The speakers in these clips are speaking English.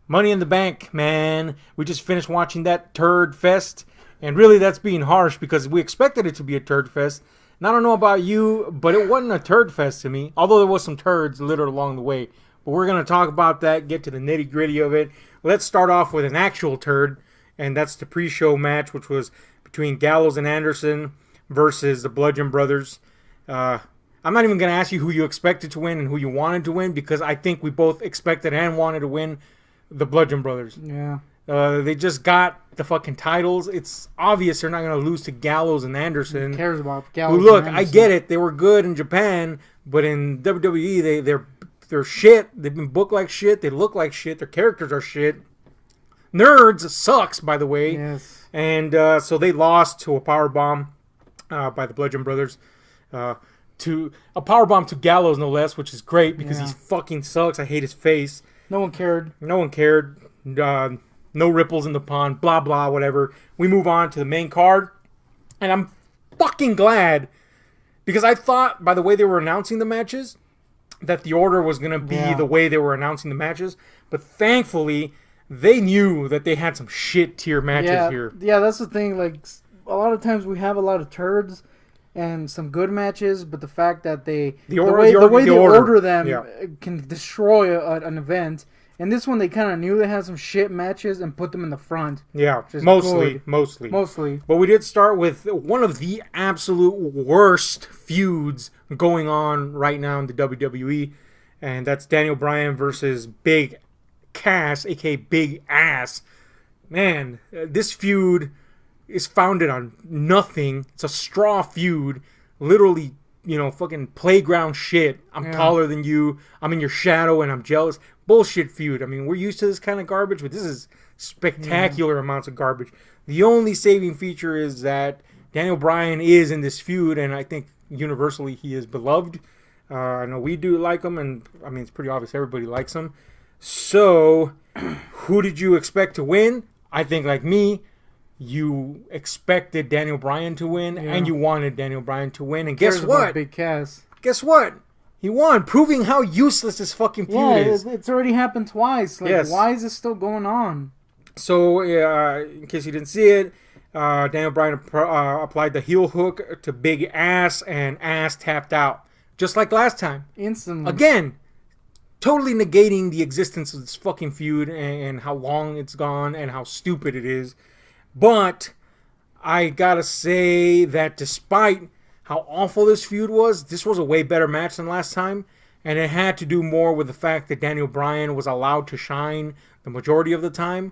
Money in the Bank, man. We just finished watching that turd fest. And really, that's being harsh because we expected it to be a turd fest. And I don't know about you, but it wasn't a turd fest to me. Although there was some turds littered along the way. But we're going to talk about that, get to the nitty gritty of it. Let's start off with an actual turd. And that's the pre-show match, which was between Gallows and Anderson versus the Bludgeon Brothers. I'm not even going to ask you who you expected to win and who you wanted to win because I think we both expected and wanted to win the Bludgeon Brothers. Yeah. They just got the fucking titles. It's obvious they're not going to lose to Gallows and Anderson. Who cares about Gallows? Who, look, and I Anderson? get it. They were good in Japan, but in WWE, they're shit. They've been booked like shit. They look like shit. Their characters are shit. Nerds sucks, by the way. Yes. And so they lost to a powerbomb by the Bludgeon Brothers. To a powerbomb to Gallows, no less, which is great because he fucking sucks. I hate his face. No one cared. No one cared. No ripples in the pond. Blah, blah, whatever. We move on to the main card. And I'm fucking glad because I thought by the way they were announcing the matches that the order was going to be the way they were announcing the matches. But thankfully, they knew that they had some shit tier matches here. Yeah, that's the thing. Like, a lot of times we have a lot of turds and some good matches, but the fact that the way they order them can destroy an event. And this one, they kind of knew they had some shit matches and put them in the front. Yeah, mostly. But we did start with one of the absolute worst feuds going on right now in the WWE, and that's Daniel Bryan versus Big Cass, aka Big Ass. Man, this feud is founded on nothing. It's a straw feud. Literally, fucking playground shit. I'm taller than you. I'm in your shadow and I'm jealous. Bullshit feud. I mean, we're used to this kind of garbage, but this is spectacular amounts of garbage. The only saving feature is that Daniel Bryan is in this feud, and I think universally he is beloved. I know we do like him, and I mean, it's pretty obvious everybody likes him. So, who did you expect to win? I think, like me, you expected Daniel Bryan to win, and you wanted Daniel Bryan to win. And guess what? Big Cass. Guess what? He won, proving how useless this fucking feud is. It's already happened twice. Like, why is this still going on? So, in case you didn't see it, Daniel Bryan applied the heel hook to Big Ass, and Ass tapped out. Just like last time. Instantly. Again, totally negating the existence of this fucking feud and how long it's gone and how stupid it is. But I gotta say that despite how awful this feud was, this was a way better match than last time. And it had to do more with the fact that Daniel Bryan was allowed to shine the majority of the time.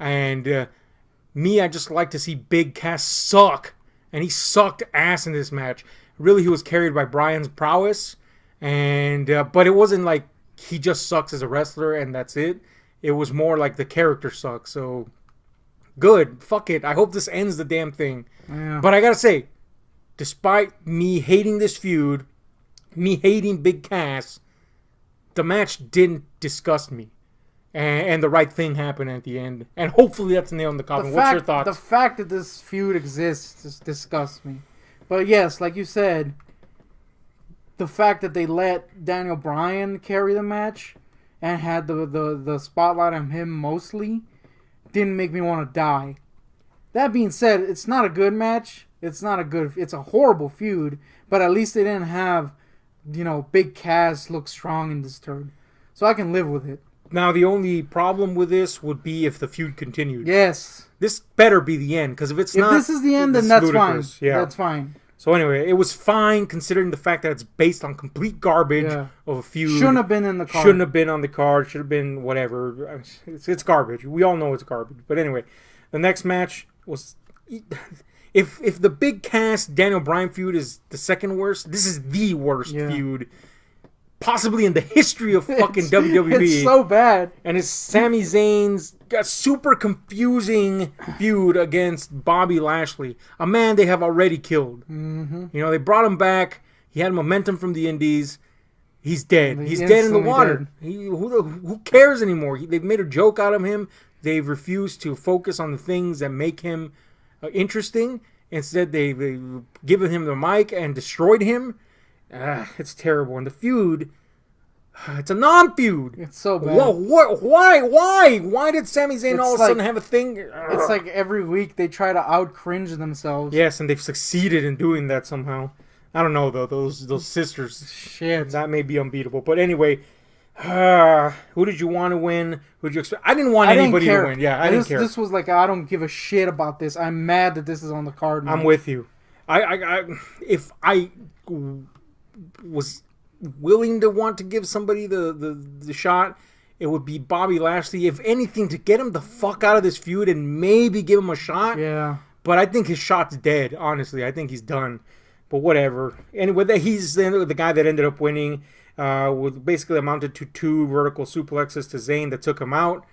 And I just like to see Big Cass suck. And he sucked ass in this match. Really, he was carried by Bryan's prowess. And but it wasn't like he just sucks as a wrestler and that's it. It was more like the character sucks. So, good. Fuck it. I hope this ends the damn thing. Yeah. But I gotta say, despite me hating this feud, me hating Big Cass, the match didn't disgust me. And the right thing happened at the end. And hopefully that's a nail in the coffin. What's your thoughts? The fact that this feud exists just disgusts me. But yes, like you said, the fact that they let Daniel Bryan carry the match and had the spotlight on him mostly didn't make me want to die. That being said, it's not a good match. It's a horrible feud, but at least they didn't have, Big Cass look strong in this turd. So I can live with it. Now, the only problem with this would be if the feud continued. Yes. This better be the end, because if this is the end, then that's ludicrous. Fine. Yeah. That's fine. So anyway, it was fine considering the fact that it's based on complete garbage of a feud. Shouldn't have been in the card. Shouldn't have been on the card. Should have been whatever. It's garbage. We all know it's garbage. But anyway, the next match was... If the Big Cass Daniel Bryan feud is the second worst, this is the worst feud possibly in the history of fucking WWE. It's so bad. And it's Sami Zayn's super confusing feud against Bobby Lashley, a man they have already killed. Mm-hmm. They brought him back. He had momentum from the Indies. He's dead. He's dead in the water. Who cares anymore? They've made a joke out of him. They've refused to focus on the things that make him interesting. Instead, they've given him the mic and destroyed him. It's terrible. And the feud, It's a non-feud. It's so bad. Why did Sami Zayn all of a sudden have a thing? It's like every week they try to out-cringe themselves. Yes, and they've succeeded in doing that somehow. I don't know, though. Those sisters. Shit. That may be unbeatable. But anyway, who did you want to win? Who did you expect? I didn't want anybody to win. Yeah, I didn't care. This was like, I don't give a shit about this. I'm mad that this is on the card now. I'm with you. If I was willing to want to give somebody the shot, it would be Bobby Lashley. If anything, to get him the fuck out of this feud and maybe give him a shot. Yeah. But I think his shot's dead, honestly. I think he's done. But whatever. Anyway, he's the guy that ended up winning. With basically amounted to 2 vertical suplexes to Zayn that took him out.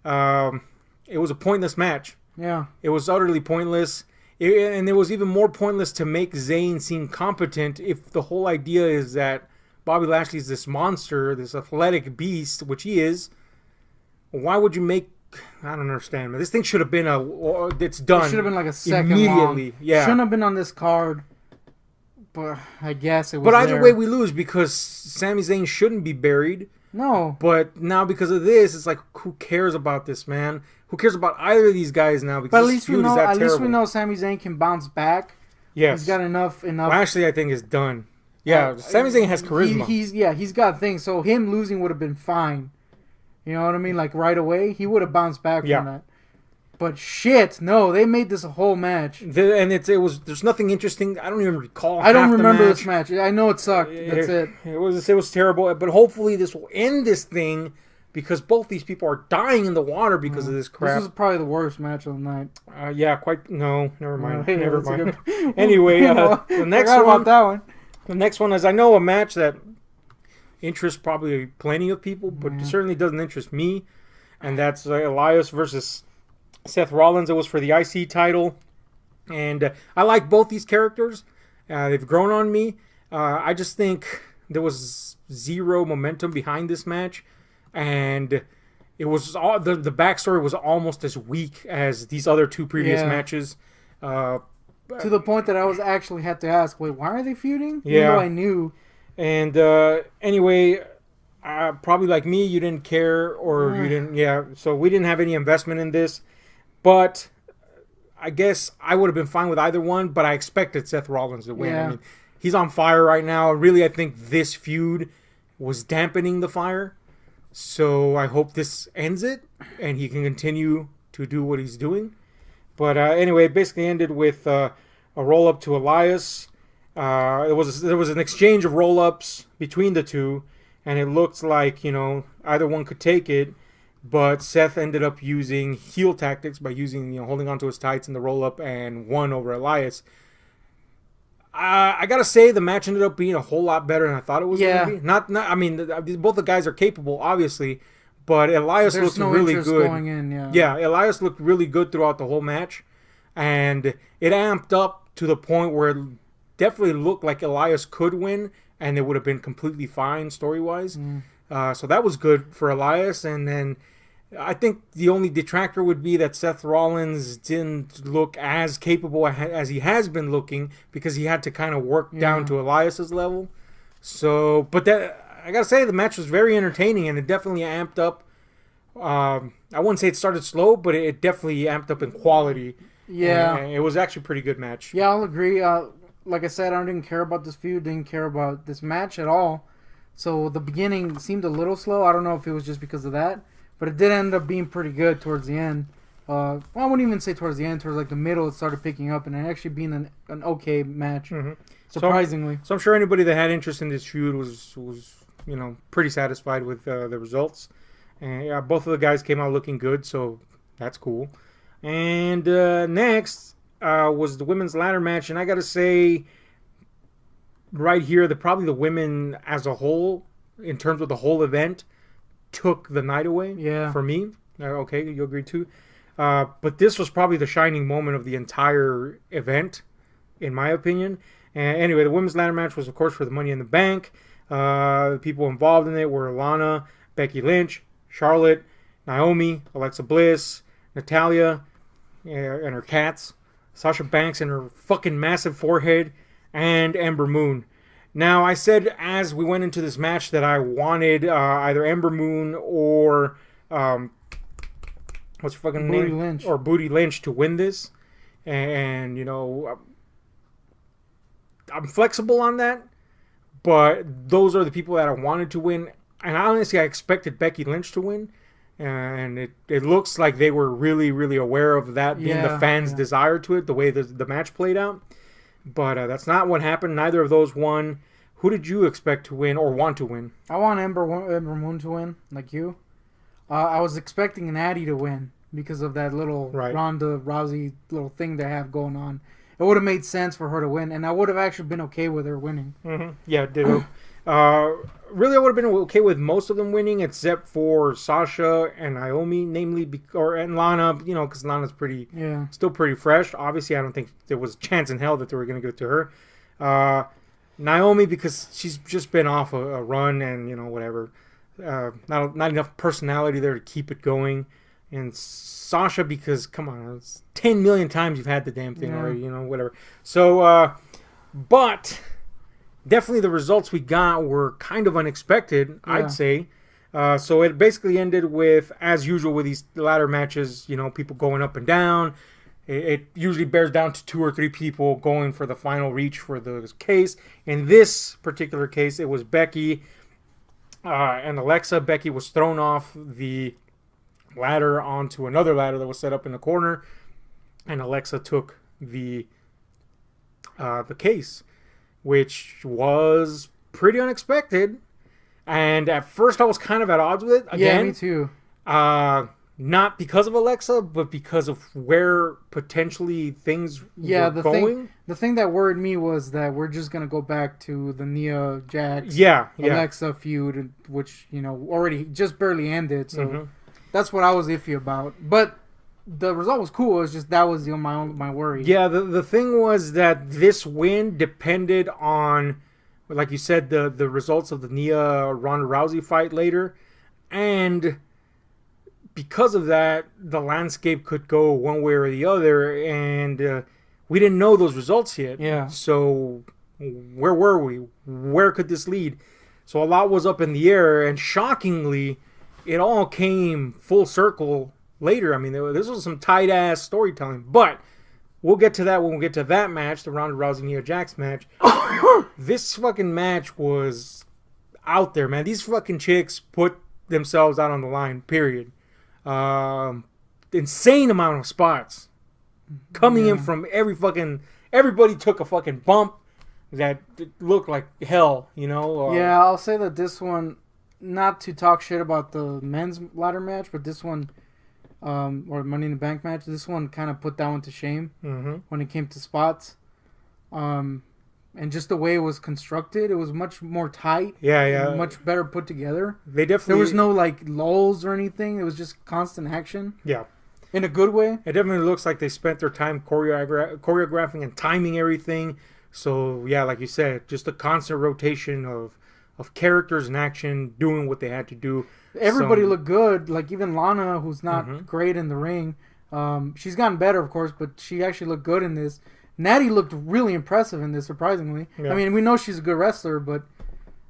It was a pointless match. Yeah. It was utterly pointless. And it was even more pointless to make Zayn seem competent if the whole idea is that Bobby Lashley's this monster, this athletic beast, which he is. Why would you make... I don't understand, man. This thing should have been it's done. It should have been like a second immediately. Long. Yeah. Shouldn't have been on this card. But I guess it was. But either way, we lose because Sami Zayn shouldn't be buried. No. But now because of this, it's like, who cares about this, man? Who cares about either of these guys now? Because but at least we know. At least we know Sami Zayn can bounce back. Yes. He's got enough. Lashley, I think, is done. Yeah, Sami Zayn has charisma. He's got things. So him losing would have been fine. You know what I mean? Like right away, he would have bounced back from that. But shit, no, they made this a whole match. There's nothing interesting. I don't even recall. I don't remember this match. I know it sucked. That's it. It was terrible. But hopefully this will end this thing because both these people are dying in the water because of this crap. This is probably the worst match of the night. Never mind. Never mind. Anyway, the next one. About that one. The next one is, I know, a match that interests probably plenty of people, but it certainly doesn't interest me, and that's Elias versus Seth Rollins. It was for the IC title, and I like both these characters. They've grown on me. I just think there was zero momentum behind this match, and it was all the backstory was almost as weak as these other 2 previous matches. To the point that I was actually had to ask, wait, why are they feuding? Yeah, even though I knew. And anyway, probably like me, you didn't care, or you didn't. Yeah, so we didn't have any investment in this. But I guess I would have been fine with either one, but I expected Seth Rollins to win. Yeah. I mean, he's on fire right now. Really, I think this feud was dampening the fire. So I hope this ends it, and he can continue to do what he's doing. But anyway, it basically ended with a roll-up to Elias. There was an exchange of roll-ups between the two, and it looked like, either one could take it. But Seth ended up using heel tactics by holding onto his tights in the roll-up and won over Elias. I gotta say, the match ended up being a whole lot better than I thought it was going to be. I mean, both the guys are capable, obviously, but Elias looked really good. Going in, Elias looked really good throughout the whole match, and it amped up to the point where it definitely looked like Elias could win, and it would have been completely fine story-wise. So that was good for Elias, and then I think the only detractor would be that Seth Rollins didn't look as capable as he has been looking because he had to kind of work down to Elias's level. So, but I gotta say, the match was very entertaining, and it definitely amped up. I wouldn't say it started slow, but it definitely amped up in quality. Yeah, and it was actually a pretty good match. Yeah, I'll agree. Like I said, I didn't care about this feud, didn't care about this match at all. So the beginning seemed a little slow. I don't know if it was just because of that, but it did end up being pretty good towards the end. I wouldn't even say towards the end. Towards like the middle, it started picking up, and it actually being an okay match, surprisingly. So I'm sure anybody that had interest in this feud was pretty satisfied with the results. And both of the guys came out looking good, so that's cool. And next was the women's ladder match, and I got to say, right here, probably the women as a whole, in terms of the whole event, took the night away. Yeah. For me. Okay, you agree too. But this was probably the shining moment of the entire event, in my opinion. And anyway, the women's ladder match was, of course, for the Money in the Bank. The people involved in it were Lana, Becky Lynch, Charlotte, Naomi, Alexa Bliss, Natalya, and her cats, Sasha Banks and her fucking massive forehead, and Ember Moon. Now, I said as we went into this match that I wanted either Ember Moon or what's her fucking Booty name? Lynch. Or Booty Lynch to win this. And, you know, I'm flexible on that. But those are the people that I wanted to win. And honestly, I expected Becky Lynch to win. And it looks like they were really, really aware of that being the fans' desire to it, the way the match played out. But that's not what happened. Neither of those won. Who did you expect to win or want to win? I want Ember Moon to win, like you. I was expecting Natty to win because of that little Ronda Rousey little thing they have going on. It would have made sense for her to win, and I would have actually been okay with her winning. Mm-hmm. Yeah, ditto. Really, I would have been okay with most of them winning, except for Sasha and Naomi, namely, and Lana, you know, because Lana's still pretty fresh. Obviously, I don't think there was a chance in hell that they were going to give it to her. Naomi, because she's just been off a run, and, you know, whatever. Not enough personality there to keep it going. And Sasha, because, come on, it's 10 million times you've had the damn thing already, you know, whatever. So, but definitely the results we got were kind of unexpected, I'd say. So it basically ended with, as usual with these ladder matches, you know, people going up and down. It usually bears down to 2 or 3 people going for the final reach for the case. In this particular case, it was Becky and Alexa. Becky was thrown off the ladder onto another ladder that was set up in the corner, and Alexa took the case, which was pretty unexpected. And at first, I was kind of at odds with it. Again, yeah, me too. Not because of Alexa, but because of where potentially things were going. The thing that worried me was that we're just going to go back to the Nia Jax Alexa feud, which, you know, already just barely ended. So that's what I was iffy about. But the result was cool. It was just that was my worry. Yeah, the thing was that this win depended on, like you said, the results of the Nia Ronda Rousey fight later. And because of that, the landscape could go one way or the other, and we didn't know those results yet. Yeah. So where were we? Where could this lead? So a lot was up in the air, and shockingly, it all came full circle later. I mean, this was some tight-ass storytelling, but we'll get to that when we get to that match, the Ronda Rousey-Nia Jax match. This fucking match was out there, man. These fucking chicks put themselves out on the line, period. Insane amount of spots coming in from everybody took a fucking bump that looked like hell, you know. Yeah, I'll say that this one, not to talk shit about the men's ladder match, but this one, or Money in the Bank match, this one kind of put that one to shame when it came to spots. And just the way it was constructed, it was much more tight. Yeah. Much better put together. There was no like lulls or anything. It was just constant action. Yeah. In a good way. It definitely looks like they spent their time choreographing and timing everything. So, yeah, like you said, just a constant rotation of characters and action doing what they had to do. Everybody looked good. Like even Lana, who's not great in the ring. She's gotten better, of course, but she actually looked good in this. Natty looked really impressive in this, surprisingly. Yeah. I mean, we know she's a good wrestler, but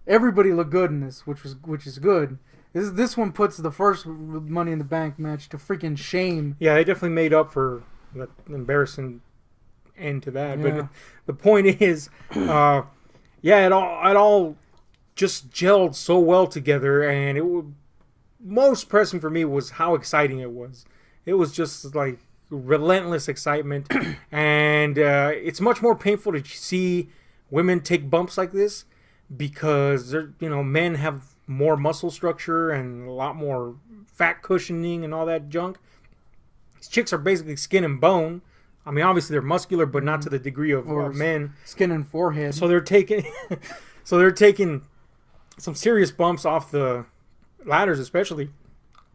everybody looked good in this, which is good. This one puts the first Money in the Bank match to freaking shame. Yeah, they definitely made up for the embarrassing end to that. Yeah. But the point is, it all just gelled so well together, and most pressing for me was how exciting it was. It was just like relentless excitement, and it's much more painful to see women take bumps like this because men have more muscle structure and a lot more fat cushioning and all that junk. These chicks are basically skin and bone. I mean, obviously they're muscular, but not to the degree of men. Skin and forehead. So they're taking some serious bumps off the ladders, especially.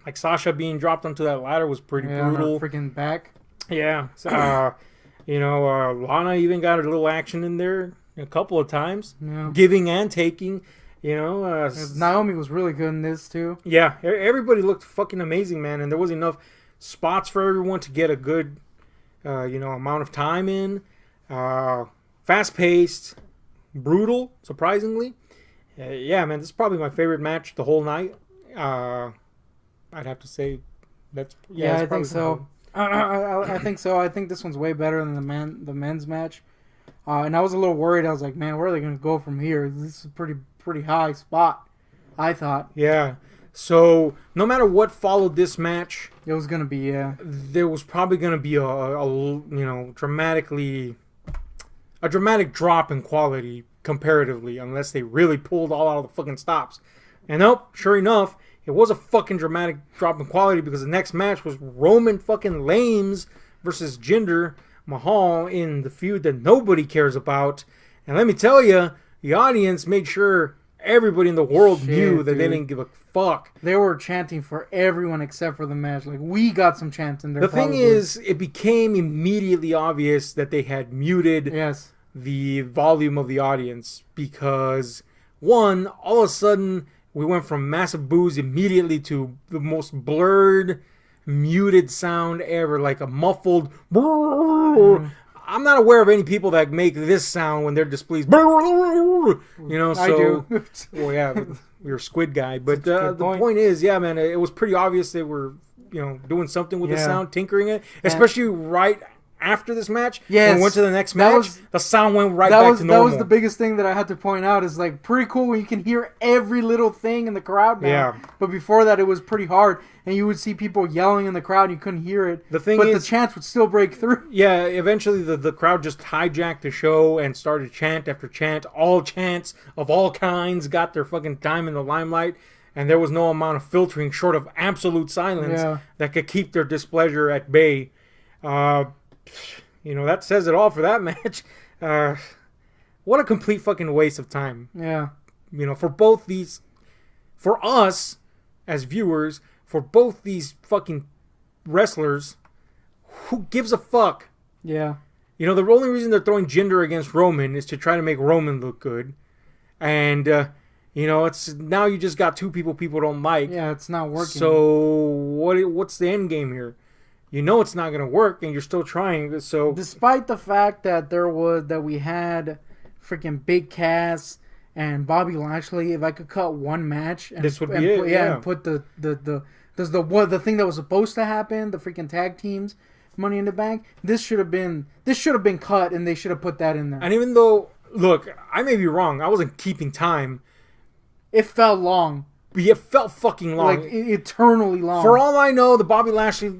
Like Sasha being dropped onto that ladder was pretty brutal. Freaking back. Yeah. Lana even got a little action in there a couple of times, giving and taking. Naomi was really good in this too. Yeah, everybody looked fucking amazing, man, and there was enough spots for everyone to get a good, amount of time in. Fast paced, brutal, surprisingly. Yeah, man, this is probably my favorite match the whole night. I'd have to say that's I think so. I think so. I think this one's way better than the men's match. And I was a little worried. I was like, man, where are they going to go from here? This is a pretty high spot, I thought. Yeah. So no matter what followed this match, it was going to be there was probably going to be a dramatic drop in quality comparatively, unless they really pulled all out of the fucking stops. And nope, sure enough, it was a fucking dramatic drop in quality, because the next match was Roman fucking Reigns versus Jinder Mahal in the feud that nobody cares about. And let me tell you, the audience made sure everybody in the world knew that they didn't give a fuck. They were chanting for everyone except for the match. Like, we got some chants in there. The thing is, it became immediately obvious that they had muted the volume of the audience, because one, all of a sudden we went from massive boos immediately to the most blurred, muted sound ever, like a muffled. I'm not aware of any people that make this sound when they're displeased. So I do. Well, yeah, you're a squid guy, but the point is, yeah, man, it was pretty obvious they were, doing something with the sound, tinkering it, especially right after this match. When we went to the next match, the sound went back to normal. That was the biggest thing that I had to point out, is like pretty cool when you can hear every little thing in the crowd now. Yeah. But before that, it was pretty hard, and you would see people yelling in the crowd and you couldn't hear it. The thing is, the chants would still break through. Yeah, eventually the crowd just hijacked the show and started chant after chant. All chants of all kinds got their fucking time in the limelight, and there was no amount of filtering short of absolute silence that could keep their displeasure at bay. That says it all for that match. What a complete fucking waste of time. Yeah. For us as viewers, for both these fucking wrestlers, who gives a fuck? Yeah. The only reason they're throwing Jinder against Roman is to try to make Roman look good. And, it's now you just got two people don't like. Yeah, it's not working. So what's the end game here? It's not going to work, and you're still trying. So, despite the fact that we had freaking Big Cass and Bobby Lashley, if I could cut one match, and, this would be it. And put the thing that was supposed to happen, the freaking tag teams, Money in the Bank. This should have been cut, and they should have put that in there. And even though, look, I may be wrong, I wasn't keeping time. It felt long. It felt fucking long, like eternally long. For all I know, the Bobby Lashley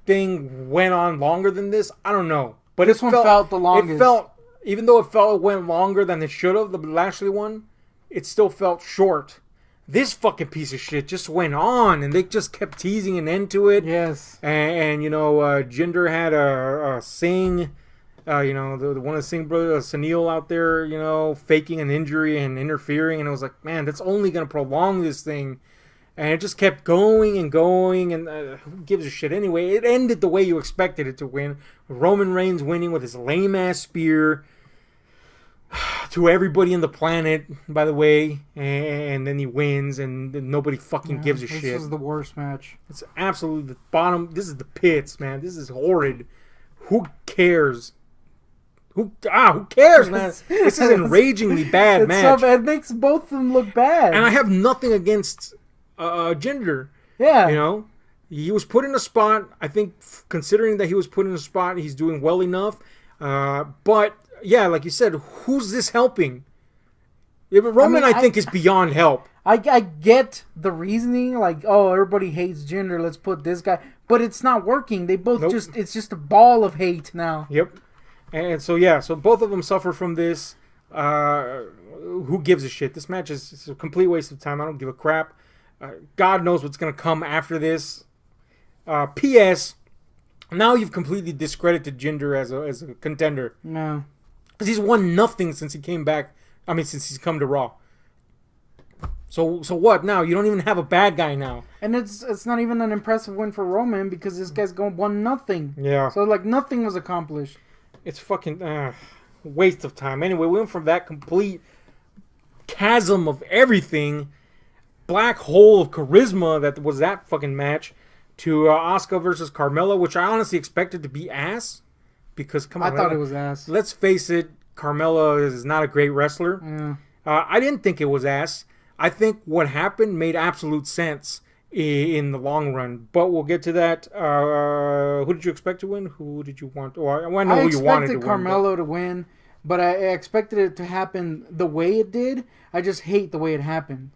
thing went on longer than this. I don't know, but this one felt the longest. Even though it went longer than it should have, the Lashley one, it still felt short. This fucking piece of shit just went on, and they just kept teasing an end to it. Yes. And Jinder had a Singh, the one of the Singh brothers, Sunil out there, faking an injury and interfering, and it was like, man, that's only gonna prolong this thing. And it just kept going and going, and who gives a shit anyway? It ended the way you expected it to win. Roman Reigns winning with his lame-ass spear to everybody in the planet, by the way. And then he wins, and nobody fucking gives a shit. This is the worst match. It's absolutely the bottom. This is the pits, man. This is horrid. Who cares? Who cares, man? This is an enragingly bad match. It makes both of them look bad. And I have nothing against Jinder. Yeah. He was put in a spot. I think, considering that he was put in a spot, he's doing well enough. But yeah, like you said, who's this helping? Yeah, but Roman, I think, is beyond help. I get the reasoning, like, oh, everybody hates Jinder, let's put this guy. But it's not working. They both it's just a ball of hate now. Yep. And so both of them suffer from this. Who gives a shit? This match is a complete waste of time. I don't give a crap. God knows what's going to come after this. P.S. Now you've completely discredited Jinder as a contender. No. Because he's won nothing since he came back. Since he's come to Raw. So what now? You don't even have a bad guy now. And it's not even an impressive win for Roman, because this guy's won nothing. Yeah. So nothing was accomplished. It's fucking waste of time. Anyway, we went from that complete chasm of everything, black hole of charisma that was that fucking match, to Asuka versus Carmella, which I honestly expected to be ass. Because, come on. I thought it was ass. Let's face it, Carmella is not a great wrestler. Yeah. I didn't think it was ass. I think what happened made absolute sense in the long run. But we'll get to that. Who did you expect to win? Who did you want? Well, I know who you wanted to win. I expected Carmelo to win, but I expected it to happen the way it did. I just hate the way it happened.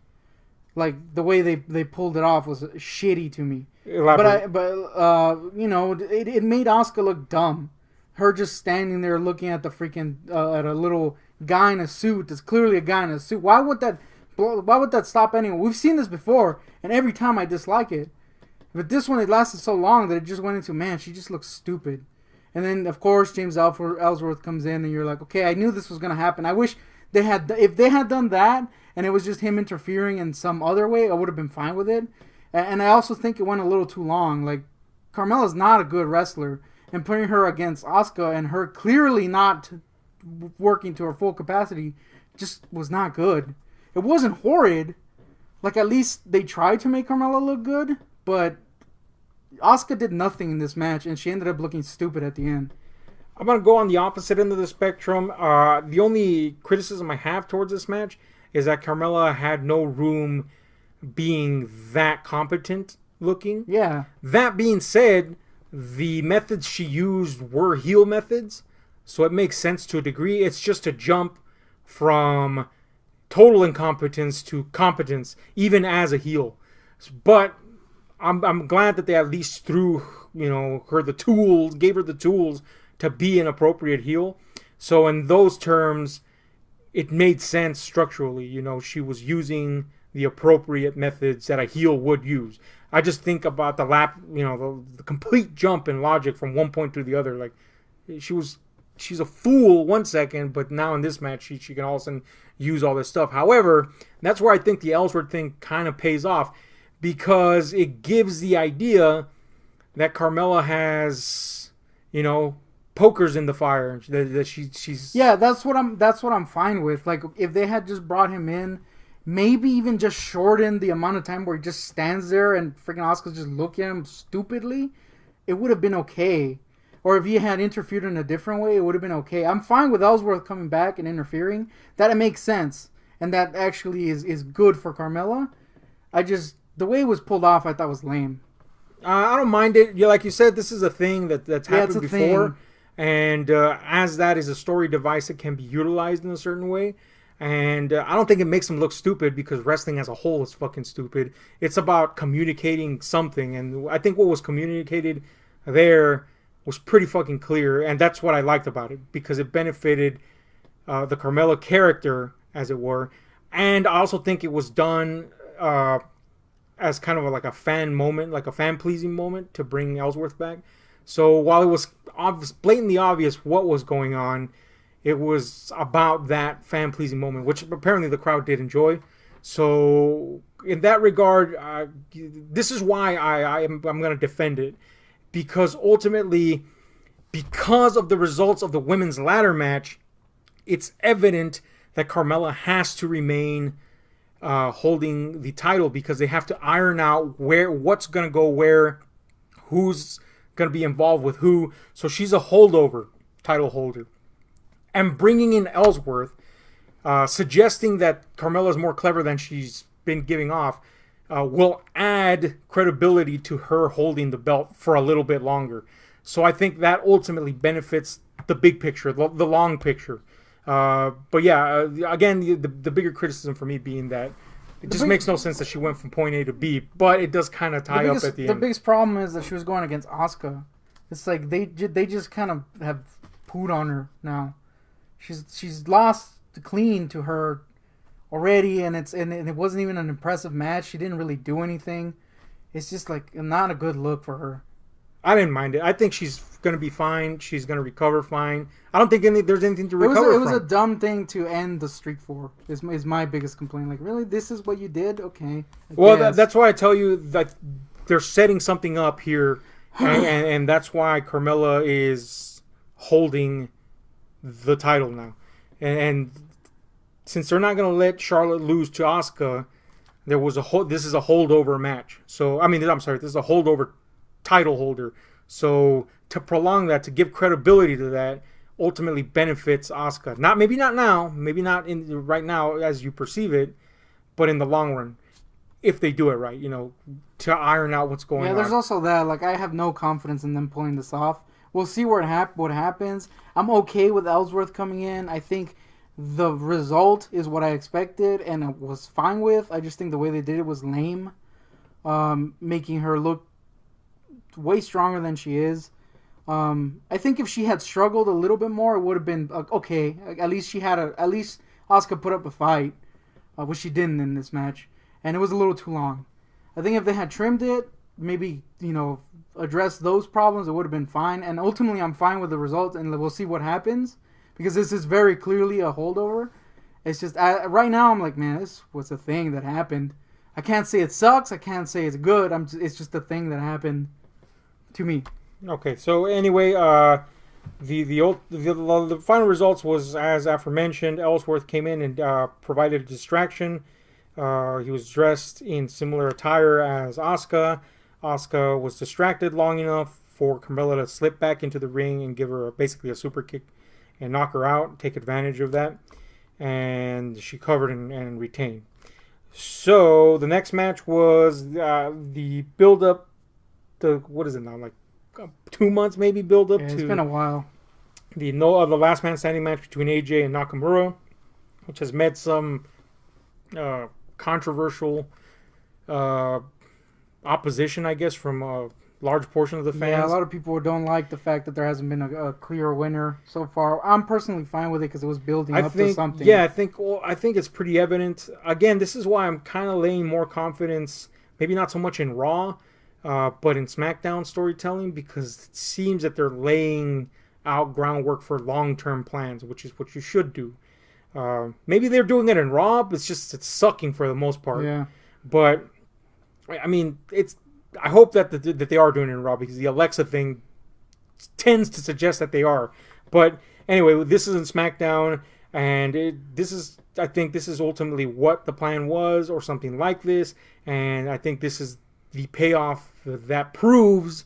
Like, the way they pulled it off was shitty to me. Elaborate. But you know, it made Asuka look dumb. Her just standing there looking at the freaking at a little guy in a suit. That's clearly a guy in a suit. Why would that stop anyone? We've seen this before, and every time I dislike it. But this one, it lasted so long that it just went into, man, she just looks stupid. And then, of course, James Ellsworth comes in, and you're like, okay, I knew this was gonna happen. I wish if they had done that, and it was just him interfering in some other way, I would have been fine with it. And I also think it went a little too long. Like, Carmella's not a good wrestler, and putting her against Asuka and her clearly not working to her full capacity just was not good. It wasn't horrid. Like, at least they tried to make Carmella look good, but Asuka did nothing in this match, and she ended up looking stupid at the end. I'm going to go on the opposite end of the spectrum. The only criticism I have towards this match is that Carmella had no room being that competent looking. Yeah. That being said, the methods she used were heel methods, so it makes sense to a degree. It's just a jump from total incompetence to competence, even as a heel. But I'm glad that they at least threw, her the tools, gave her the tools to be an appropriate heel. So in those terms, it made sense structurally. She was using the appropriate methods that a heel would use. I just think about the complete jump in logic from one point to the other. Like, she's a fool 1 second, but now in this match, she can all of a sudden use all this stuff. However, that's where I think the Ellsworth thing kind of pays off, because it gives the idea that Carmella has, pokers in the fire. That she's yeah. That's what I'm fine with. Like, if they had just brought him in, maybe even just shortened the amount of time where he just stands there and freaking Asuka's just looking at him stupidly, it would have been okay. Or if he had interfered in a different way, it would have been okay. I'm fine with Ellsworth coming back and interfering. That it makes sense, and that actually is good for Carmella. The way it was pulled off, I thought was lame. I don't mind it. Like you said, this is a thing that's happened before. Thing. And as that is a story device that can be utilized in a certain way. And I don't think it makes them look stupid, because wrestling as a whole is fucking stupid. It's about communicating something. And I think what was communicated there was pretty fucking clear. And that's what I liked about it, because it benefited the Carmella character, as it were. And I also think it was done as kind of like a fan moment, like a fan-pleasing moment to bring Ellsworth back. So while it was blatantly obvious what was going on, it was about that fan-pleasing moment, which apparently the crowd did enjoy. So in that regard, this is why I'm going to defend it. Because ultimately, because of the results of the women's ladder match, it's evident that Carmella has to remain holding the title, because they have to iron out what's going to go where, who's going to be involved with who. So she's a holdover title holder. And bringing in Ellsworth, suggesting that Carmella is more clever than she's been giving off, will add credibility to her holding the belt for a little bit longer. So I think that ultimately benefits the big picture, the long picture. But yeah, again, the bigger criticism for me being that it just makes no sense that she went from point A to B, but it does kind of tie up at the end. The biggest problem is that she was going against Asuka. It's like they just kind of have pooed on her now. She's lost clean to her already, and it wasn't even an impressive match. She didn't really do anything. It's just like not a good look for her. I didn't mind it. I think she's going to be fine. She's going to recover fine. I don't think there's anything to recover from. It was a dumb thing to end the streak for, is my biggest complaint. Like, really? This is what you did? Okay. That's why I tell you that they're setting something up here, and that's why Carmella is holding the title now. And since they're not going to let Charlotte lose to Asuka, this is a holdover match. So, this is a holdover title holder. So to prolong that, to give credibility to that, ultimately benefits Asuka. Maybe not now, maybe not in right now as you perceive it, but in the long run, if they do it right, to iron out what's going on. Yeah, there's also that. Like, I have no confidence in them pulling this off. We'll see what happens. I'm okay with Ellsworth coming in. I think the result is what I expected and I was fine with. I just think the way they did it was lame, making her look way stronger than she is. I think if she had struggled a little bit more, it would have been okay. At least Asuka put up a fight, which she didn't in this match, and it was a little too long. I think if they had trimmed it, maybe addressed those problems, it would have been fine. And ultimately, I'm fine with the result, and we'll see what happens because this is very clearly a holdover. It's just right now I'm like, man, this was a thing that happened. I can't say it sucks. I can't say it's good. It's just a thing that happened to me. Okay, so anyway, the final results was as aforementioned. Ellsworth came in and provided a distraction. He was dressed in similar attire as Asuka. Asuka was distracted long enough for Carmella to slip back into the ring and give her basically a super kick and knock her out, take advantage of that. And she covered and retained. So the next match was the build-up. What is it now? Like 2 months maybe build-up to... It's been a while. The last man standing match between AJ and Nakamura, which has met some controversial opposition, I guess, from a large portion of the fans. Yeah, a lot of people don't like the fact that there hasn't been a clear winner so far. I'm personally fine with it because it was building up to something. Yeah, I think it's pretty evident. Again, this is why I'm kind of laying more confidence, maybe not so much in Raw, but in SmackDown storytelling, because it seems that they're laying out groundwork for long-term plans, which is what you should do. Maybe they're doing it in Raw, but it's sucking for the most part. Yeah. But I mean, I hope that they are doing it in Raw, because the Alexa thing tends to suggest that they are. But anyway, this is in SmackDown, and I think this is ultimately what the plan was, or something like this. And I think this is the payoff that proves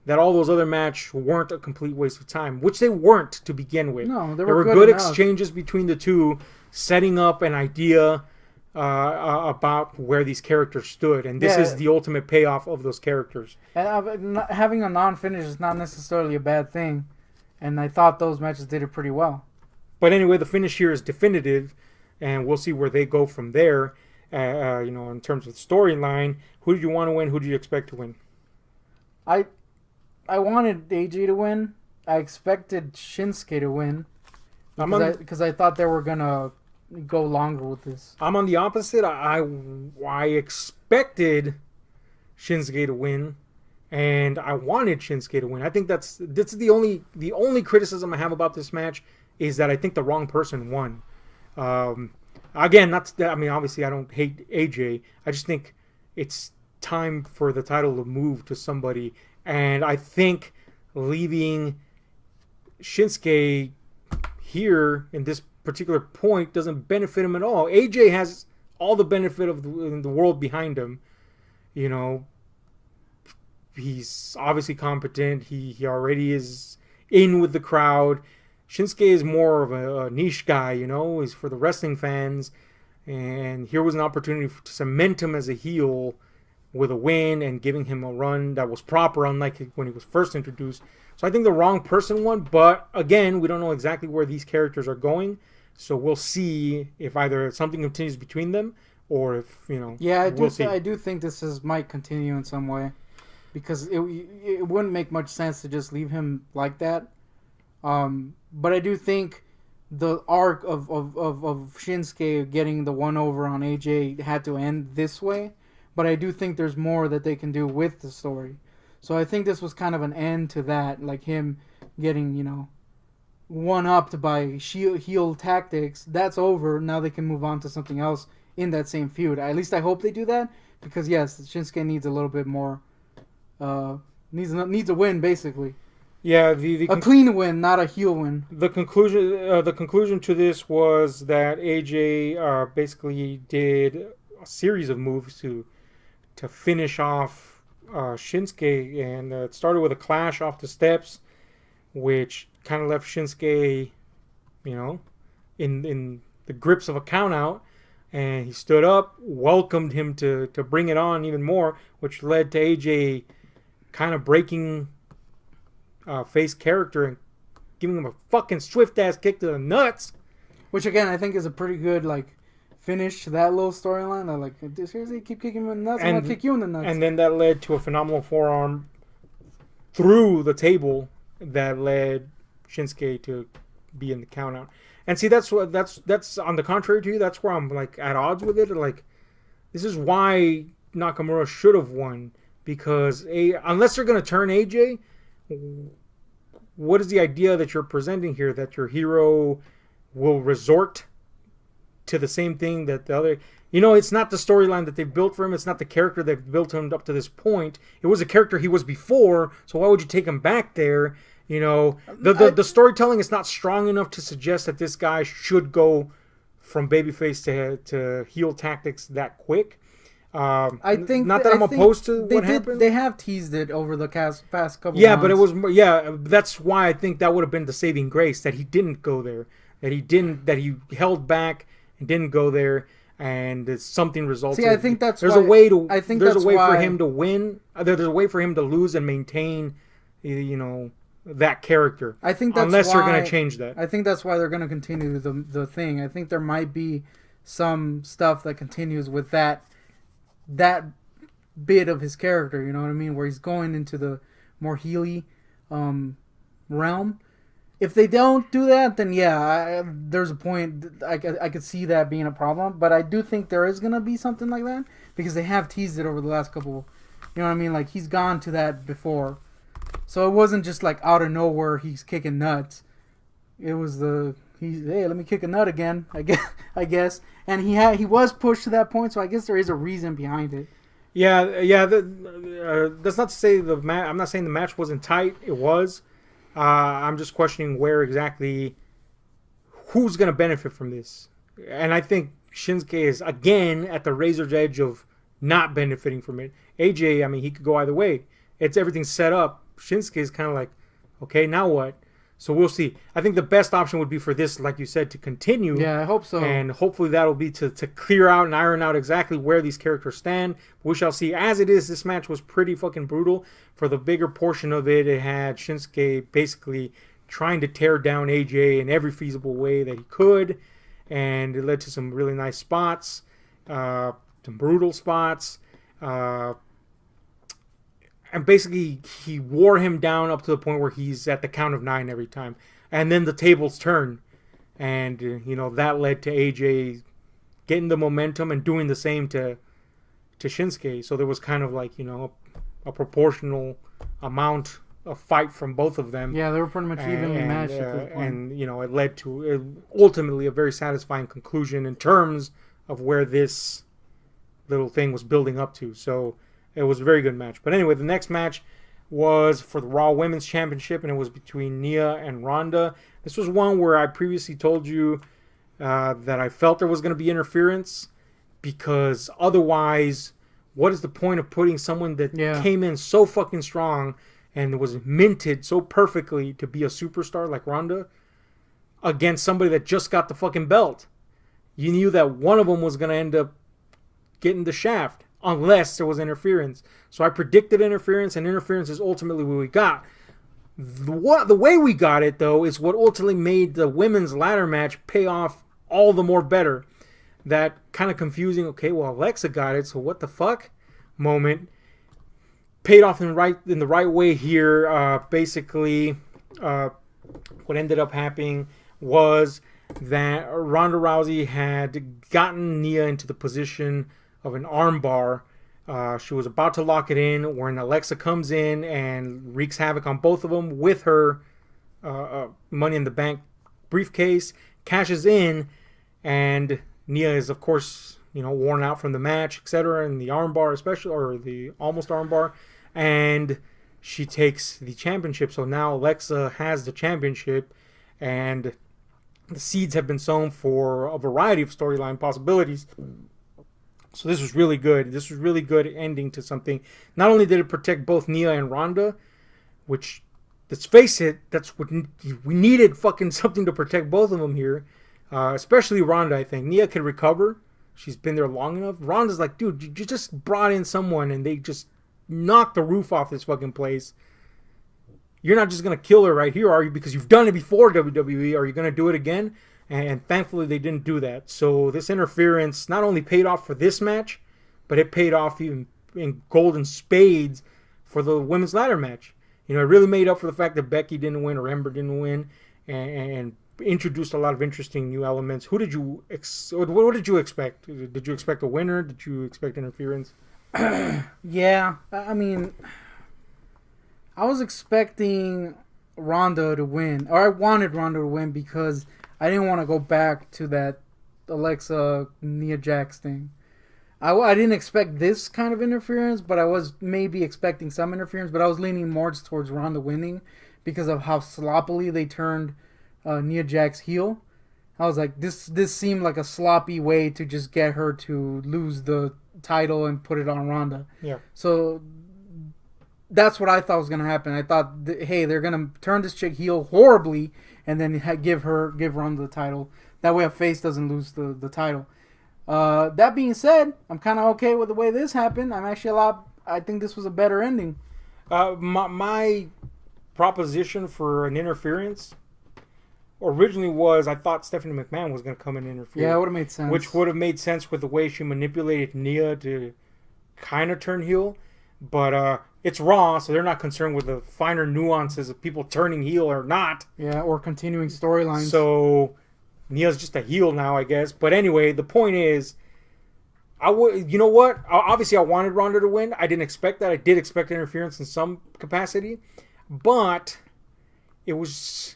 that all those other matches weren't a complete waste of time, which they weren't to begin with. No, there were good exchanges between the two, setting up an idea about where these characters stood, and this is the ultimate payoff of those characters. And having a non-finish is not necessarily a bad thing, and I thought those matches did it pretty well. But anyway, the finish here is definitive, and we'll see where they go from there. In terms of storyline, who did you want to win? Who did you expect to win? I wanted AJ to win. I expected Shinsuke to win because I thought they were gonna go longer with this. I'm on the opposite. I expected Shinsuke to win, and I wanted Shinsuke to win. I think that's the only criticism I have about this match is that I think the wrong person won. Again, obviously I don't hate AJ. I just think it's time for the title to move to somebody, and I think leaving Shinsuke here in this particular point doesn't benefit him at all. AJ has all the benefit of the world behind him. He's obviously competent. He already is in with the crowd. Shinsuke is more of a niche guy, He's for the wrestling fans. And here was an opportunity to cement him as a heel with a win and giving him a run that was proper, unlike when he was first introduced. So I think the wrong person won. But again, we don't know exactly where these characters are going. So we'll see if either something continues between them or if, Yeah, I do think this might continue in some way. Because it wouldn't make much sense to just leave him like that. But I do think the arc of Shinsuke getting the one over on AJ had to end this way. But I do think there's more that they can do with the story. So I think this was kind of an end to that, like him getting, one-upped by heel tactics. That's over. Now they can move on to something else in that same feud. At least I hope they do that. Because, yes, Shinsuke needs a little bit more. Needs a win, basically. Yeah, a clean win, not a heel win. The conclusion to this was that AJ basically did a series of moves to finish off Shinsuke, and it started with a clash off the steps, which kind of left Shinsuke, in the grips of a count out. And he stood up, welcomed him to bring it on even more, which led to AJ kind of breaking face character and giving him a fucking swift-ass kick to the nuts. Which, again, I think is a pretty good, finish to that little storyline. They're seriously, keep kicking him in the nuts, I'm going to kick you in the nuts. And then that led to a phenomenal forearm through the table that led Shinsuke to be in the count out. And see, that's on the contrary to you. That's where I'm at odds with it. This is why Nakamura should have won, because unless they're going to turn AJ, what is the idea that you're presenting here? That your hero will resort to the same thing that the other. It's not the storyline that they've built for him. It's not the character they've built him up to this point. It was a character he was before. So why would you take him back there? The storytelling is not strong enough to suggest that this guy should go from babyface to heel tactics that quick. I think not that I'm opposed to what happened. They have teased it over the past couple. Yeah, months. But it was that's why I think that would have been the saving grace, that he didn't go there, that he held back and didn't go there, and something resulted. See, I think that's there's why, a way to. I think there's that's a way why, for him to win. There's a way for him to lose and maintain. That character. I think that's unless why, they're going to change that. I think that's why they're going to continue the thing. I think there might be some stuff that continues with that bit of his character. You know what I mean? Where he's going into the more Healy realm. If they don't do that, then there's a point. I could see that being a problem. But I do think there is going to be something like that, because they have teased it over the last couple. You know what I mean? He's gone to that before. So it wasn't just out of nowhere he's kicking nuts. It was hey, let me kick a nut again, I guess. And he was pushed to that point, so I guess there is a reason behind it. Yeah. That's not to say I'm not saying the match wasn't tight. It was. I'm just questioning where exactly who's going to benefit from this. And I think Shinsuke is again at the razor's edge of not benefiting from it. AJ, I mean, he could go either way. Everything's set up. Shinsuke is kind of okay, now what? So we'll see. I think the best option would be for this, like you said, to continue. Yeah, I hope so. And hopefully that'll be to clear out and iron out exactly where these characters stand. We shall see. As it is, this match was pretty fucking brutal. For the bigger portion of it, it had Shinsuke basically trying to tear down AJ in every feasible way that he could. And it led to some really nice spots, some brutal spots. And basically, he wore him down up to the point where he's at the count of 9 every time. And then the tables turn. And, that led to AJ getting the momentum and doing the same to Shinsuke. So there was kind of a proportional amount of fight from both of them. Yeah, they were pretty much evenly matched at this point. And, it led to ultimately a very satisfying conclusion in terms of where this little thing was building up to. So it was a very good match. But anyway, the next match was for the Raw Women's Championship, and it was between Nia and Ronda. This was one where I previously told you that I felt there was going to be interference, because otherwise, what is the point of putting someone that came in so fucking strong and was minted so perfectly to be a superstar like Ronda against somebody that just got the fucking belt? You knew that one of them was going to end up getting the shaft, unless there was interference. So I predicted interference, and interference is ultimately what we got. The way we got it, though, is what ultimately made the women's ladder match pay off all the more better. That kind of confusing, okay, well, Alexa got it, so what the fuck moment paid off in the right way here. Basically, what ended up happening was that Ronda Rousey had gotten Nia into the position of an armbar. She was about to lock it in when Alexa comes in and wreaks havoc on both of them with her Money in the Bank briefcase, cashes in, and Nia is, of course, worn out from the match, etc., and the armbar especially, or the almost armbar, and she takes the championship. So now Alexa has the championship, and the seeds have been sown for a variety of storyline possibilities. So this was really good. This was really good ending to something. Not only did it protect both Nia and Ronda, which let's face it, that's what we needed. Fucking something to protect both of them here, especially Ronda. I think Nia can recover. She's been there long enough. Ronda's like, dude, you just brought in someone and they just knocked the roof off this fucking place. You're not just gonna kill her right here, are you? Because you've done it before, WWE. Are you gonna do it again? And thankfully they didn't do that. So this interference not only paid off for this match, but it paid off even in golden spades for the women's ladder match. You know, it really made up for the fact that Becky didn't win or Ember didn't win, and introduced a lot of interesting new elements. What did you expect? Did you expect a winner? Did you expect interference? Yeah, I mean, I was expecting Ronda to win, or I wanted Ronda to win because I didn't want to go back to that Alexa Nia Jax thing. I didn't expect this kind of interference, but I was maybe expecting some interference, but I was leaning more towards Ronda winning because of how sloppily they turned Nia Jax heel. I was like, this seemed like a sloppy way to just get her to lose the title and put it on Ronda. Yeah. So that's what I thought was going to happen. I thought, hey, they're going to turn this chick heel horribly and then give Ronda the title. That way a face doesn't lose the title. That being said, I'm kind of okay with the way this happened. I think this was a better ending. My proposition for an interference originally was I thought Stephanie McMahon was going to come in and interfere. Yeah, it would have made sense. Which would have made sense with the way she manipulated Nia to kind of turn heel. But it's Raw, so they're not concerned with the finer nuances of people turning heel or not. Yeah, or continuing storylines. So Nia's just a heel now, I guess. But anyway, the point is, you know what? Obviously, I wanted Ronda to win. I didn't expect that. I did expect interference in some capacity. But it was...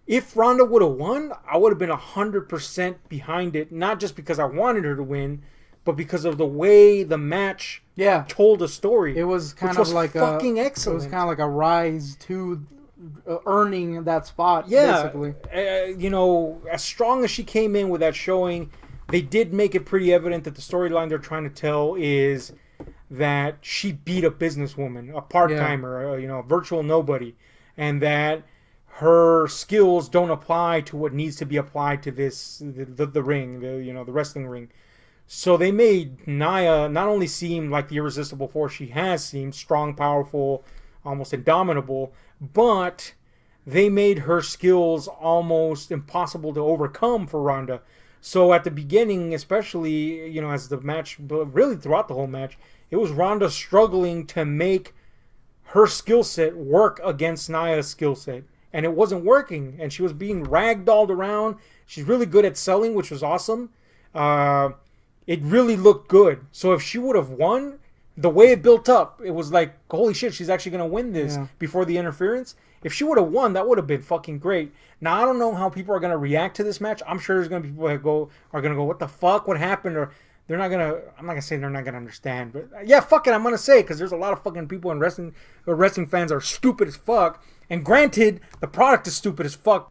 If Ronda would have won, I would have been 100% behind it. Not just because I wanted her to win, but because of the way the match told a story. It was kind of like fucking excellent. It was kind of like a rise to earning that spot, basically. You know, as strong as she came in with that showing, they did make it pretty evident that the storyline they're trying to tell is that she beat a businesswoman, a part-timer, a virtual nobody, and that her skills don't apply to what needs to be applied to the ring, the wrestling ring. So they made Nia not only seem like the irresistible force she has seemed, strong, powerful, almost indomitable, but they made her skills almost impossible to overcome for Ronda. So at the beginning, especially, as the match, but really throughout the whole match, it was Ronda struggling to make her skill set work against Nia's skill set. And it wasn't working, and she was being ragdolled around. She's really good at selling, which was awesome. It really looked good. So if she would have won, the way it built up, it was like, holy shit, she's actually going to win this before the interference. If she would have won, that would have been fucking great. Now, I don't know how people are going to react to this match. I'm sure there's going to be people that are going to go, what the fuck? What happened? Or they're not going to, I'm not going to say they're not going to understand. But yeah, fuck it, I'm going to say it, because there's a lot of fucking people in wrestling fans are stupid as fuck. And granted, the product is stupid as fuck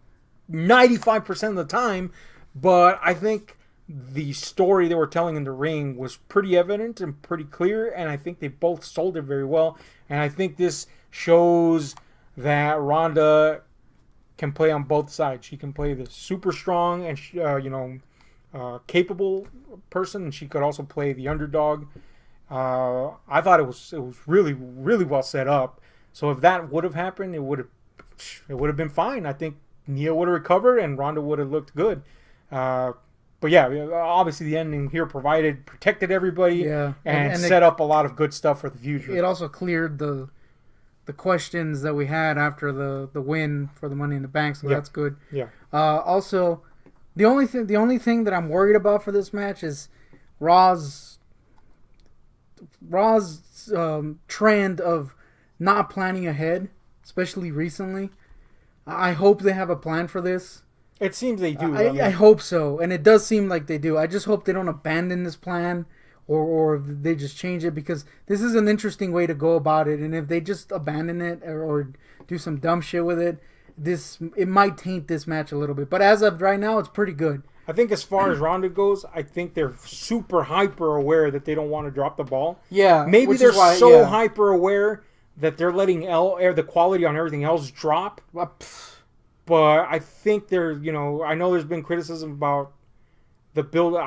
95% of the time. But I think the story they were telling in the ring was pretty evident and pretty clear, and I think they both sold it very well. And I think this shows that Ronda can play on both sides. She can play the super strong and capable person, and she could also play the underdog. I thought it was really, really well set up. So if that would have happened, it would have been fine. I think Nia would have recovered and Ronda would have looked good. But yeah, obviously the ending here protected everybody and set up a lot of good stuff for the future. It also cleared the questions that we had after the win for the Money in the Bank, so that's good. Yeah. Also, the only thing that I'm worried about for this match is Raw's trend of not planning ahead, especially recently. I hope they have a plan for this. It seems they do. I hope so, and it does seem like they do. I just hope they don't abandon this plan, or they just change it, because this is an interesting way to go about it. And if they just abandon it or do some dumb shit with it, it might taint this match a little bit. But as of right now, it's pretty good. I think as far as Ronda goes, I think they're super hyper aware that they don't want to drop the ball. Yeah, maybe they're so hyper aware that they're letting the quality on everything else drop. But I think I know there's been criticism about the build,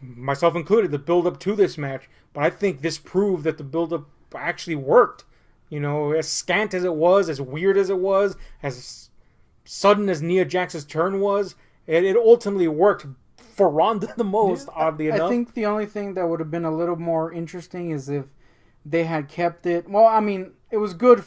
myself included, the build up to this match. But I think this proved that the build up actually worked. As scant as it was, as weird as it was, as sudden as Nia Jax's turn was, it ultimately worked for Ronda the most, oddly enough. I think the only thing that would have been a little more interesting is if they had kept it. Well, I mean, it was good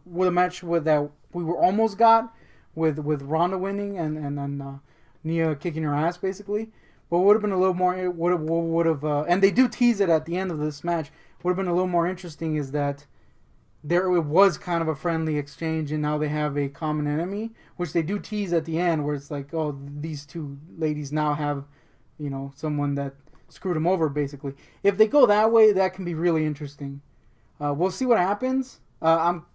with a match that we were almost got with Ronda winning and Nia kicking her ass basically. But would have been a little more. It would have and they do tease it at the end of this match. Would have been a little more interesting is that it was kind of a friendly exchange, and now they have a common enemy, which they do tease at the end, where it's like, oh, these two ladies now have, someone that screwed them over, basically. If they go that way, that can be really interesting. We'll see what happens. I'm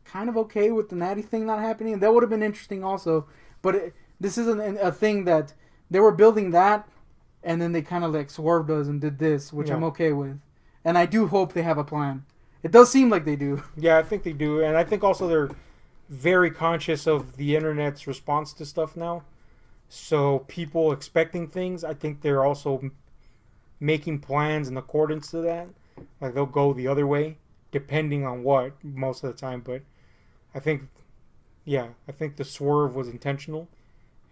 kind of okay with the Natty thing not happening. That would have been interesting also, but this isn't a thing that they were building that, and then they kind of like swerved us and did this, which I'm okay with. And I do hope they have a plan. It does seem like they do. Yeah, I think they do. And I think also they're very conscious of the internet's response to stuff now. So people expecting things, I think they're also making plans in accordance to that. Like they'll go the other way, depending on what, most of the time. But I think the swerve was intentional.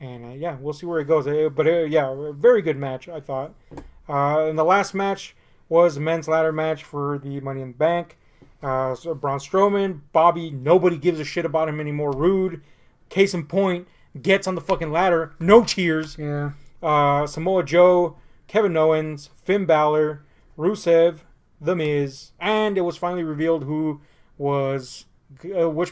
And we'll see where it goes. But a very good match, I thought. And the last match was a men's ladder match for the Money in the Bank. So Braun Strowman, Bobby, nobody gives a shit about him anymore. Rude. Case in point, gets on the fucking ladder. No cheers. Yeah. Samoa Joe, Kevin Owens, Finn Balor, Rusev, The Miz, and it was finally revealed which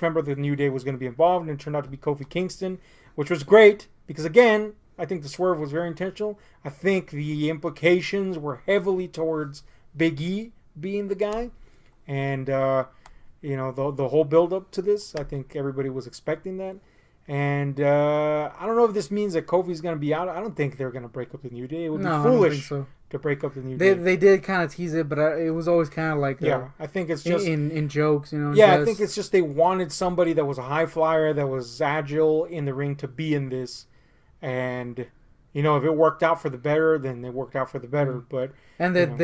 member of the New Day was going to be involved, and it turned out to be Kofi Kingston, which was great because, again, I think the swerve was very intentional. I think the implications were heavily towards Big E being the guy. And, the whole build-up to this, I think everybody was expecting that. And I don't know if this means that Kofi's going to be out. I don't think they're going to break up the New Day. It would be foolish to break up the New Day. They did kind of tease it, but it was always kind of like... I think it's just... In jokes, I think it's just they wanted somebody that was a high flyer, that was agile in the ring to be in this. And, if it worked out for the better, then it worked out for the better. But... And that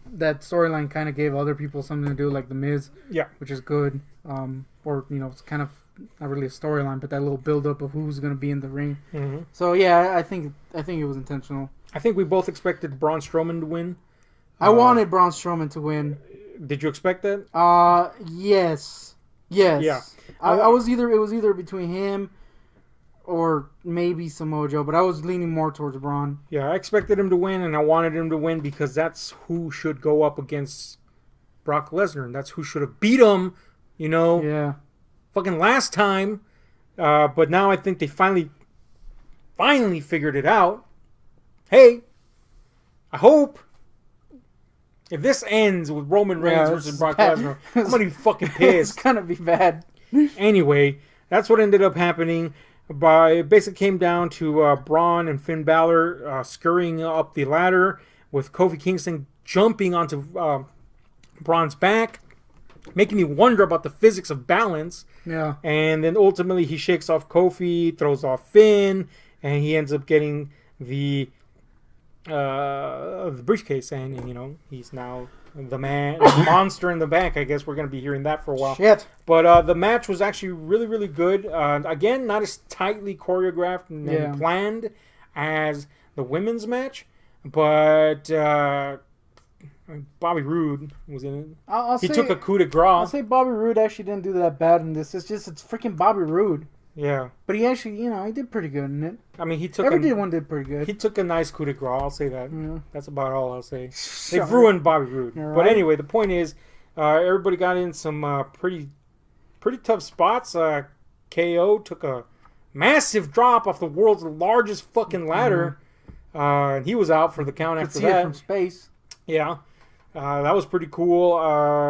that storyline kind of gave other people something to do, like The Miz, which is good. It's kind of not really a storyline, but that little build up of who's going to be in the ring. Mm-hmm. So I think it was intentional. I think we both expected Braun Strowman to win. I wanted Braun Strowman to win. Did you expect that? Yes. Yeah. It was either between him or maybe Samoa Joe, but I was leaning more towards Braun. Yeah, I expected him to win, and I wanted him to win because that's who should go up against Brock Lesnar, and that's who should have beat him, fucking last time. But now I think they finally figured it out. Hey, I hope if this ends with Roman Reigns versus Brock Lesnar, I'm going to be fucking pissed. It's going to be bad. Anyway, that's what ended up happening. It basically came down to Braun and Finn Balor scurrying up the ladder with Kofi Kingston jumping onto Braun's back, making me wonder about the physics of balance. Yeah. And then ultimately he shakes off Kofi, throws off Finn, and he ends up getting the briefcase, and he's now the man, the monster in the back. I guess we're going to be hearing that for a while. Shit. But the match was actually really, really good. Again, not as tightly choreographed and planned as the women's match, but Bobby Roode was in it. He took a coup de grace. I'll say Bobby Roode actually didn't do that bad in this. It's freaking Bobby Roode. Yeah. But he actually, he did pretty good in it. I mean, Everyone did pretty good. He took a nice coup de grace, I'll say that. Yeah. That's about all I'll say. They've ruined Bobby Roode. Right. But anyway, the point is, everybody got in some pretty tough spots. KO took a massive drop off the world's largest fucking ladder. And he was out for the count after that. You could see it from space. Yeah. That was pretty cool.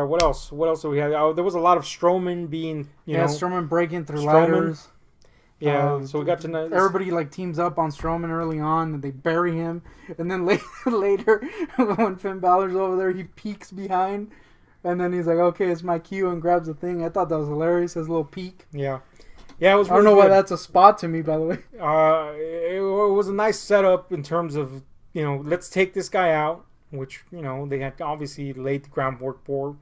What else? What else do we have? There was a lot of Strowman being, Strowman breaking through ladders. Yeah, so we got to know... Everybody teams up on Strowman early on, and they bury him. And then later, when Finn Balor's over there, he peeks behind And then he's like, okay, it's my cue, and grabs the thing. I thought that was hilarious. His little peek. Yeah. Yeah, it was. I don't know why that's a spot to me, by the way. It was a nice setup in terms of, let's take this guy out, which, they had obviously laid the groundwork for,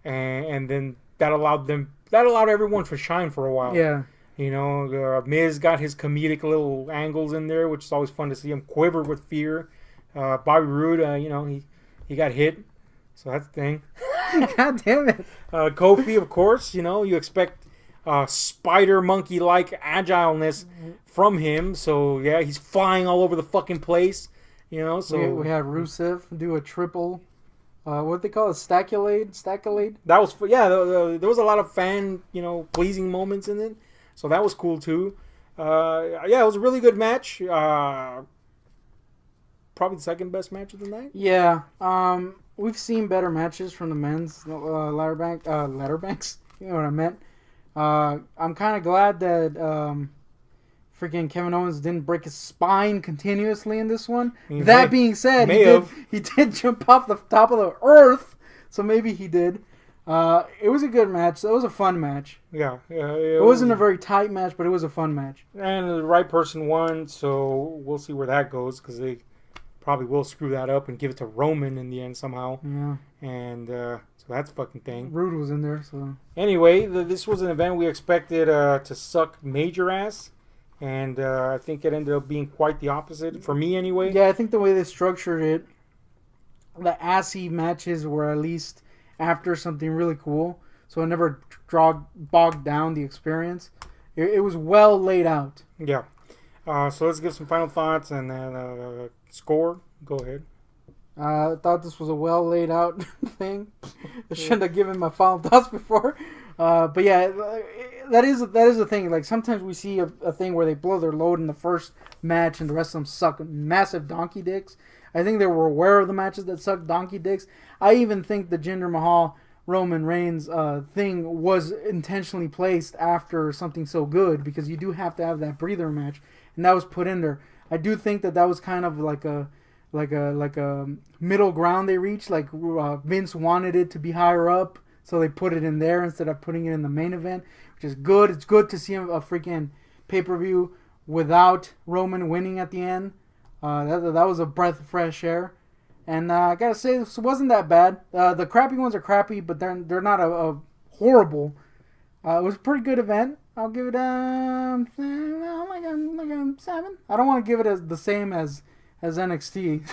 and then that allowed everyone to shine for a while. Yeah. Miz got his comedic little angles in there, which is always fun to see him quiver with fear. Bobby Roode, he got hit, so that's the thing. God damn it. Kofi, of course, you expect spider monkey-like agileness from him. So, yeah, he's flying all over the fucking place, So we have Rusev do a triple, what they call it, stacculade? That was, there was a lot of fan, pleasing moments in it. So that was cool, too. It was a really good match. Probably the second best match of the night. Yeah. We've seen better matches from the men's ladder banks. You know what I meant. I'm kind of glad that freaking Kevin Owens didn't break his spine continuously in this one. That being said, he did jump off the top of the earth, so maybe he did. It was a good match. It was a fun match. Yeah. It wasn't a very tight match, but it was a fun match. And the right person won, so we'll see where that goes, because they probably will screw that up and give it to Roman in the end somehow. Yeah. And so that's a fucking thing. Rude was in there, so... Anyway, this was an event we expected to suck major ass. And I think it ended up being quite the opposite, for me anyway. Yeah, I think the way they structured it, the assy matches were at least after something really cool. So it never bogged down the experience. It was well laid out. Yeah. So let's give some final thoughts and then score. Go ahead. I thought this was a well laid out thing. I shouldn't have given my final thoughts before. But yeah, that is the thing. Like sometimes we see a thing where they blow their load in the first match and the rest of them suck massive donkey dicks. I think they were aware of the matches that suck donkey dicks. I even think the Jinder Mahal Roman Reigns thing was intentionally placed after something so good, because you do have to have that breather match, and that was put in there. I do think that was kind of like a middle ground they reached. Like Vince wanted it to be higher up, so they put it in there instead of putting it in the main event, which is good. It's good to see a freaking pay-per-view without Roman winning at the end. That was a breath of fresh air. And I gotta say, this wasn't that bad. The crappy ones are crappy, but they're not a horrible. It was a pretty good event. I'll give it like a 7. I don't want to give it the same as NXT,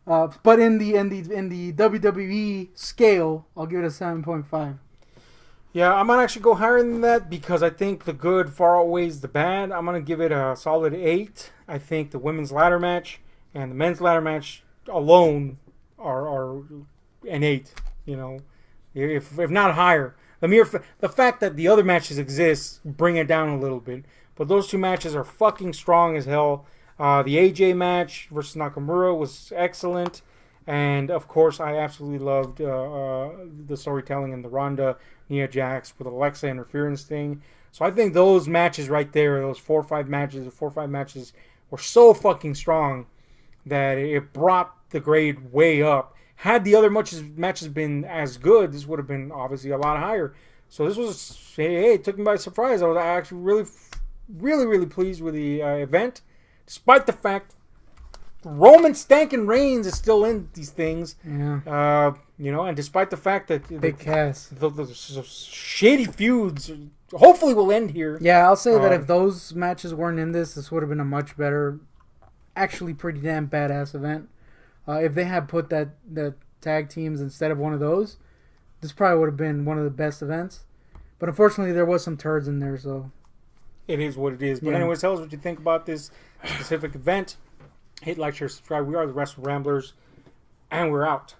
but in the WWE scale, I'll give it a 7.5. Yeah, I'm gonna actually go higher than that because I think the good far outweighs the bad. I'm gonna give it a solid 8. I think the women's ladder match and the men's ladder match alone are an 8. If not higher. The fact that the other matches exist bring it down a little bit, but those two matches are fucking strong as hell. The AJ match versus Nakamura was excellent, and of course I absolutely loved the storytelling in the Ronda Nia Jax with Alexa interference thing. So I think those matches right there, those 4 or 5 matches were so fucking strong that it brought the grade way up. Had the other matches been as good, this would have been obviously a lot higher. So this was, it took me by surprise. I was actually really pleased with the event, despite the fact Roman Stankin' Reigns is still in these things. Yeah. And despite the fact that big cast, the shitty feuds hopefully will end here. Yeah, I'll say that if those matches weren't in this would have been a much better, actually pretty damn badass event. If they had put the tag teams instead of one of those, this probably would have been one of the best events. But unfortunately, there was some turds in there, so... It is what it is. But anyways, tell us what you think about this specific event. Hit like, share, subscribe. We are the Wrestle Ramblers, and we're out.